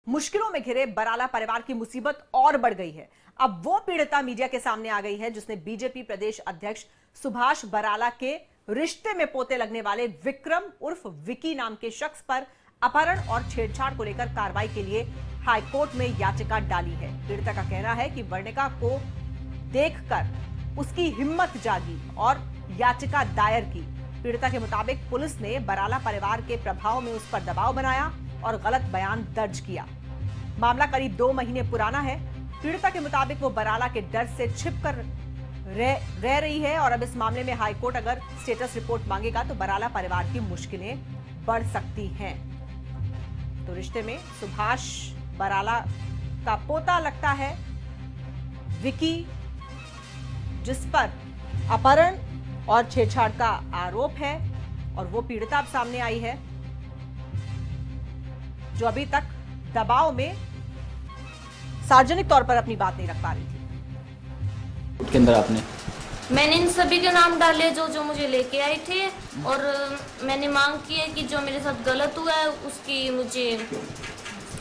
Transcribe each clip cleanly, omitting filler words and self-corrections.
मुश्किलों में घिरे बराला परिवार की मुसीबत और बढ़ गई है। अब वो पीड़िता मीडिया के सामने आ गई है जिसने बीजेपी प्रदेश अध्यक्ष सुभाष बराला के रिश्ते में पोते लगने वाले विक्रम उर्फ विकी नाम के शख्स पर अपहरण और छेड़छाड़ को लेकर कार्रवाई के लिए हाईकोर्ट में याचिका डाली है। पीड़िता का कहना है कि वर्णिका को देखकर उसकी हिम्मत जागी और याचिका दायर की। पीड़िता के मुताबिक पुलिस ने बराला परिवार के प्रभाव में उस पर दबाव बनाया और गलत बयान दर्ज किया। मामला करीब 2 महीने पुराना है। पीड़िता के मुताबिक वो बराला के डर से छिपकर रह रही है और अब इस मामले में हाईकोर्ट अगर स्टेटस रिपोर्ट मांगेगा तो बराला परिवार की मुश्किलें बढ़ सकती हैं। तो रिश्ते में सुभाष बराला का पोता लगता है विकी, जिस पर अपहरण और छेड़छाड़ का आरोप है और वो पीड़िता अब सामने आई है जो अभी तक दबाव में सार्वजनिक तौर पर अपनी बात नहीं रख पा रही थी। के अंदर आपने मैंने इन सभी के नाम डाले जो मुझे लेके आए थे और मैंने मांग की है कि जो मेरे साथ गलत हुआ है उसकी मुझे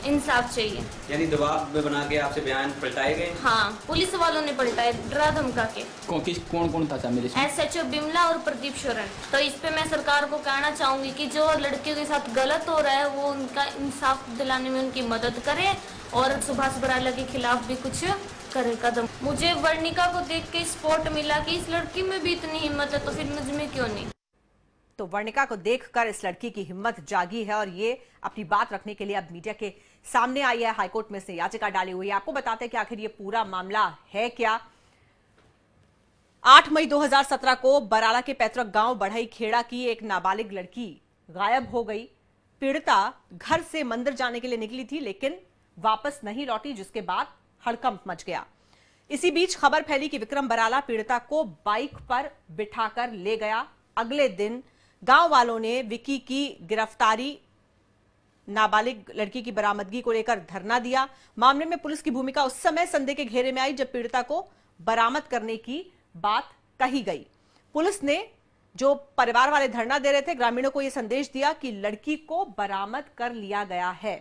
इंसाफ चाहिए। यानी दबाव में बना के आपसे बयान पलटाए गए? हाँ, पुलिस वालों ने पलटाए डरा धमका के। कौन था शामिल इसमें? SHO बिमला और प्रदीप शरण। तो इस पे मैं सरकार को कहना चाहूंगी कि जो लड़कियों के साथ गलत हो रहा है वो उनका इंसाफ दिलाने में उनकी मदद करे और सुभाष बराला के खिलाफ भी कुछ करे कदम। मुझे वर्णिका को देख के स्पॉट मिला कि इस लड़की में भी इतनी हिम्मत है तो फिर मुझ में क्यों नहीं। तो वर्णिका को देखकर इस लड़की की हिम्मत जागी है और ये अपनी बात रखने के लिए अब मीडिया के सामने आई है। हाईकोर्ट में से याचिका डाली हुई है। आपको बताते हैं कि आखिर ये पूरा मामला है क्या। 8 मई 2017 को बराला के पैतृक गांव बढ़ई खेड़ा की एक नाबालिग लड़की गायब हो गई। पीड़िता घर से मंदिर जाने के लिए निकली थी लेकिन वापस नहीं लौटी, जिसके बाद हड़कंप मच गया। इसी बीच खबर फैली कि विक्रम बराला पीड़िता को बाइक पर बिठाकर ले गया। अगले दिन गांव वालों ने विकी की गिरफ्तारी, नाबालिग लड़की की बरामदगी को लेकर धरना दिया। मामले में पुलिस की भूमिका उस समय संदेह के घेरे में आई जब पीड़िता को बरामद करने की बात कही गई। पुलिस ने, जो परिवार वाले धरना दे रहे थे, ग्रामीणों को यह संदेश दिया कि लड़की को बरामद कर लिया गया है।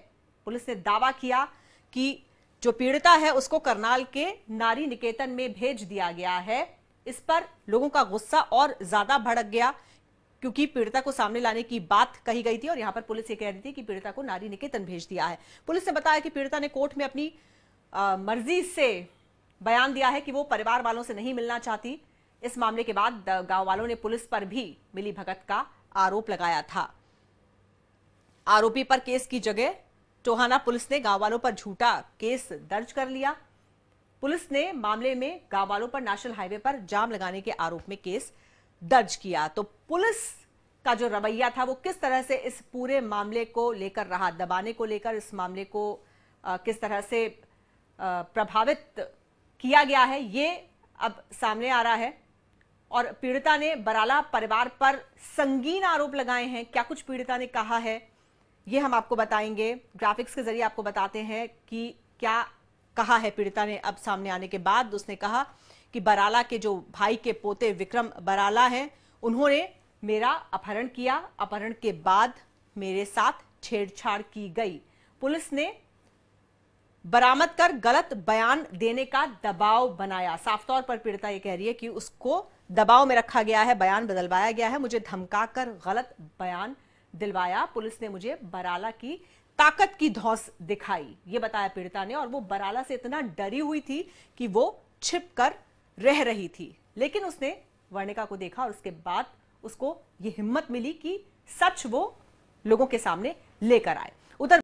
पुलिस ने दावा किया कि जो पीड़िता है उसको करनाल के नारी निकेतन में भेज दिया गया है। इस पर लोगों का गुस्सा और ज्यादा भड़क गया क्योंकि पीड़िता को सामने लाने की बात कही गई थी और यहां पर पुलिस ये कह रही थी कि पीड़िता को नारी निकेतन भेज दिया है। पुलिस ने बताया कि पीड़िता ने कोर्ट में अपनी मर्जी से बयान दिया है कि वो परिवार वालों से नहीं मिलना चाहती। इस मामले के बाद गांव वालों ने पुलिस पर भी मिलीभगत का आरोप लगाया था। आरोपी पर केस की जगह टोहाना पुलिस ने गांव वालों पर झूठा केस दर्ज कर लिया। पुलिस ने मामले में गांव वालों पर नेशनल हाईवे पर जाम लगाने के आरोप में केस दर्ज किया। तो पुलिस का जो रवैया था वो किस तरह से इस पूरे मामले को लेकर रहा, दबाने को लेकर इस मामले को किस तरह से प्रभावित किया गया है, ये अब सामने आ रहा है। और पीड़िता ने बराला परिवार पर संगीन आरोप लगाए हैं। क्या कुछ पीड़िता ने कहा है ये हम आपको बताएंगे। ग्राफिक्स के जरिए आपको बताते हैं कि क्या कहा है पीड़िता ने अब सामने आने के बाद। उसने कहा कि बराला के जो भाई के पोते विक्रम बराला हैं, उन्होंने मेरा अपहरण किया। अपहरण के बाद मेरे साथ छेड़छाड़ की गई। पुलिस ने बरामद कर गलत बयान देने का दबाव बनाया। साफ तौर पर पीड़िता ये कह रही है कि उसको दबाव में रखा गया है, बयान बदलवाया गया है, मुझे धमकाकर गलत बयान दिलवाया। पुलिस ने मुझे बराला की ताकत की धौंस दिखाई, ये बताया पीड़िता ने। और वो बराला से इतना डरी हुई थी कि वो छिपकर रह रही थी, लेकिन उसने वर्णिका को देखा और उसके बाद उसको ये हिम्मत मिली कि सच वो लोगों के सामने लेकर आए।